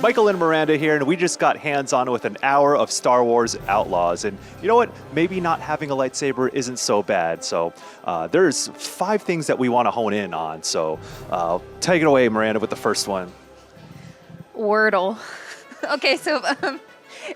Michael and Miranda here, and we just got hands-on with an hour of Star Wars Outlaws. And you know what? Maybe not having a lightsaber isn't so bad. So there's 5 things that we want to hone in on. So take it away, Miranda, with the first one. Wordle. Okay, so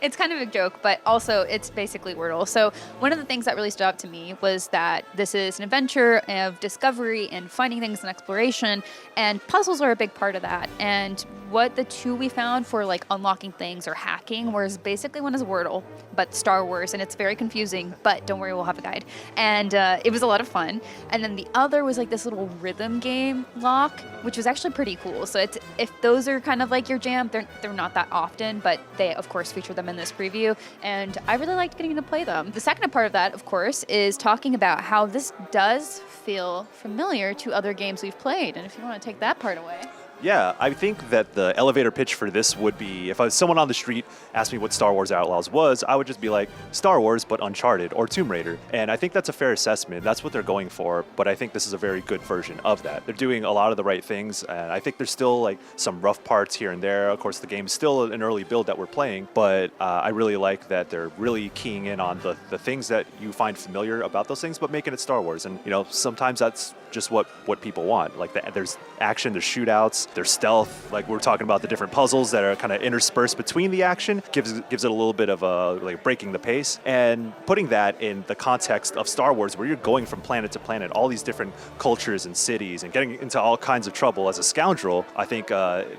it's kind of a joke, but also it's basically Wordle. So one of the things that really stood out to me was that this is an adventure of discovery and finding things and exploration, and puzzles are a big part of that. And what the two we found for like unlocking things or hacking was basically one is Wordle, but Star Wars, and it's very confusing, but don't worry, we'll have a guide. And it was a lot of fun. And then the other was like this little rhythm game lock, which was actually pretty cool. So it's, if those are kind of like your jam, they're not that often, but they of course feature them in this preview, and I really liked getting to play them. The second part of that, of course, is talking about how this does feel familiar to other games we've played, and if you want to take that part away. Yeah, I think that the elevator pitch for this would be, if someone on the street asked me what Star Wars Outlaws was, I would just be like, Star Wars, but Uncharted or Tomb Raider. And I think that's a fair assessment. That's what they're going for, but I think this is a very good version of that. They're doing a lot of the right things, and I think there's still like some rough parts here and there. Of course, the game's still an early build that we're playing, but I really like that they're really keying in on the things that you find familiar about those things, but making it Star Wars. And, you know, sometimes that's just what people want. Like there's action, there's shootouts, there's stealth. Like we're talking about the different puzzles that are kind of interspersed between the action, gives it a little bit of like breaking the pace, and putting that in the context of Star Wars, where you're going from planet to planet, all these different cultures and cities, and getting into all kinds of trouble as a scoundrel. I think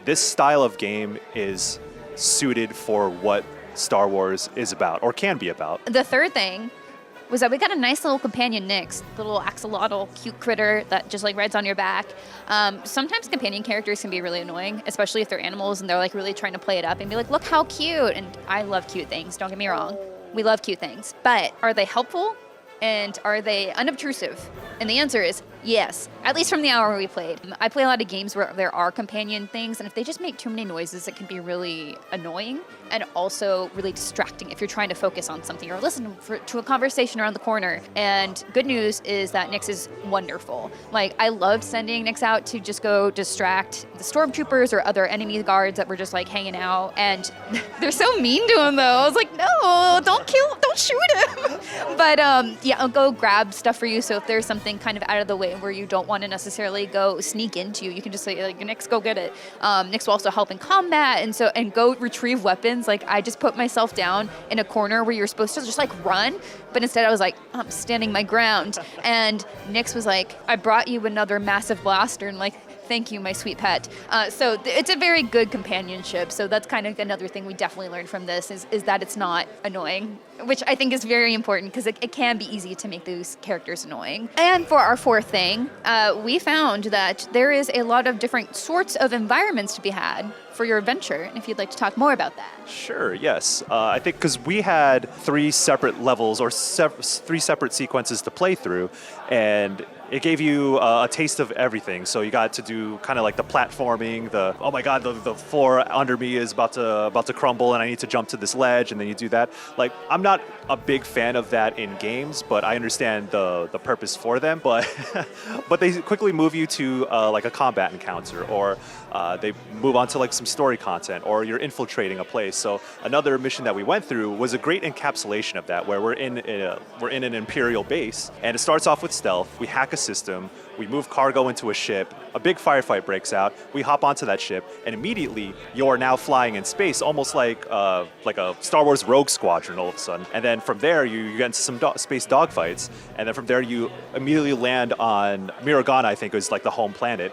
this style of game is suited for what Star Wars is about, or can be about. The third thing was that we got a nice little companion Nyx, the little axolotl cute critter that just like rides on your back. Sometimes companion characters can be really annoying, especially if they're animals and they're like really trying to play it up and be like, look how cute. And I love cute things, don't get me wrong. We love cute things. But are they helpful? And are they unobtrusive? And the answer is yes, at least from the hour we played. I play a lot of games where there are companion things, and if they just make too many noises, it can be really annoying and also really distracting if you're trying to focus on something or listen to a conversation around the corner. And good news is that Nyx is wonderful. Like, I loved sending Nyx out to just go distract the stormtroopers or other enemy guards that were just like hanging out, and they're so mean to him though. I was like, no, don't shoot him. But yeah, I'll go grab stuff for you, so if there's something kind of out of the way where you don't want to necessarily go sneak into, you can just say like, Nyx, go get it. Nyx will also help in combat, and go retrieve weapons. Like, I just put myself down in a corner where you're supposed to just like run, but instead I was like, I'm standing my ground. And Nyx was like, I brought you another massive blaster, and like, thank you, my sweet pet. So it's a very good companionship. So that's kind of another thing we definitely learned from this is that it's not annoying, which I think is very important because it can be easy to make those characters annoying. And for our fourth thing, we found that there is a lot of different sorts of environments to be had for your adventure, and if you'd like to talk more about that. Sure, yes. I think because we had 3 separate levels or 3 separate sequences to play through, and it gave you a taste of everything. So you got to do kind of like the platforming, oh my god, the floor under me is about to crumble and I need to jump to this ledge, and then you do that. Like, I'm not a big fan of that in games, but I understand the purpose for them. But but they quickly move you to like a combat encounter, or they move on to like some story content, or you're infiltrating a place. So another mission that we went through was a great encapsulation of that, where we're in an Imperial base, and it starts off with stealth. We hack a system, we move cargo into a ship, a big firefight breaks out, we hop onto that ship, and immediately you're now flying in space, almost like a Star Wars Rogue Squadron all of a sudden. And then from there, you get into some space dogfights, and then from there you immediately land on Miranda, I think is like the home planet,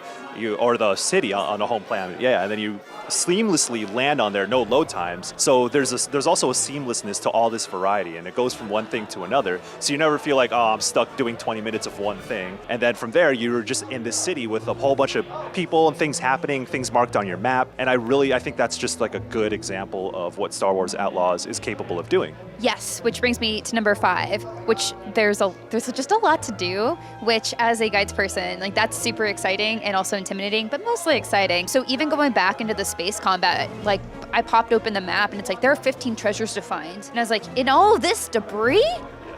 or the city on the home planet, yeah, and then you seamlessly land on there, no load times. So there's also a seamlessness to all this variety, and it goes from one thing to another. So you never feel like, oh, I'm stuck doing 20 minutes of one thing. And then from there, you're just in this city with a whole bunch of people and things happening, things marked on your map. And I think that's just like a good example of what Star Wars Outlaws is capable of doing. Yes, which brings me to number 5, which there's just a lot to do, which as a guides person, like that's super exciting and also intimidating, but mostly exciting. So even going back into the space combat, like I popped open the map and it's like, there are 15 treasures to find. And I was like, in all this debris?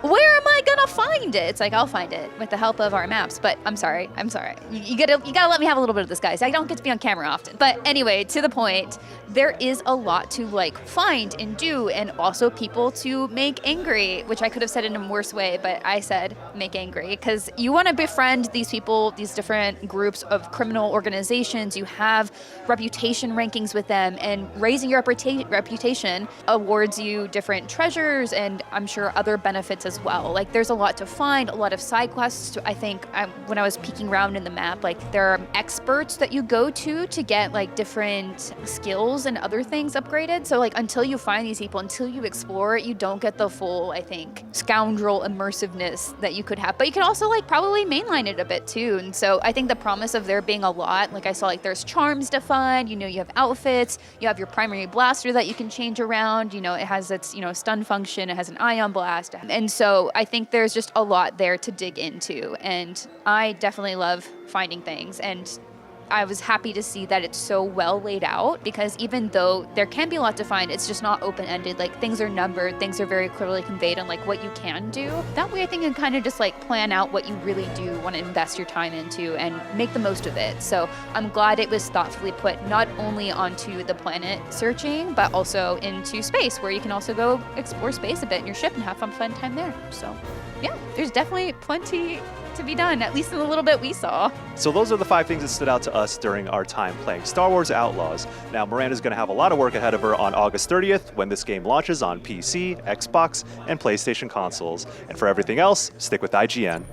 where am I gonna find it? It's like, I'll find it with the help of our maps, but I'm sorry. You gotta let me have a little bit of this, guys. I don't get to be on camera often. But anyway, to the point, there is a lot to like find and do, and also people to make angry, which I could have said in a worse way, but I said make angry, because you want to befriend these people, these different groups of criminal organizations. You have reputation rankings with them, and raising your reputation awards you different treasures and I'm sure other benefits as well. Like there's a lot to find, a lot of side quests. I think when I was peeking around in the map, like there are experts that you go to get like different skills and other things upgraded. So like until you find these people, until you explore it, you don't get the full, I think, scoundrel immersiveness that you could have. But you can also like probably mainline it a bit too. And so I think the promise of there being a lot, like I saw like there's charms to find, you know, you have outfits, you have your primary blaster that you can change around, you know, it has its, you know, stun function, it has an ion blast. And so I think there's just a lot there to dig into. And I definitely love finding things, and I was happy to see that it's so well laid out, because even though there can be a lot to find, it's just not open-ended. Like things are numbered, things are very clearly conveyed on like what you can do. That way I think you can kind of just like plan out what you really do want to invest your time into and make the most of it. So I'm glad it was thoughtfully put not only onto the planet searching, but also into space, where you can also go explore space a bit in your ship and have fun time there. So yeah, there's definitely plenty to be done, at least in the little bit we saw. So those are the 5 things that stood out to us during our time playing Star Wars Outlaws. Now, Miranda's going to have a lot of work ahead of her on August 30th when this game launches on PC, Xbox, and PlayStation consoles. And for everything else, stick with IGN.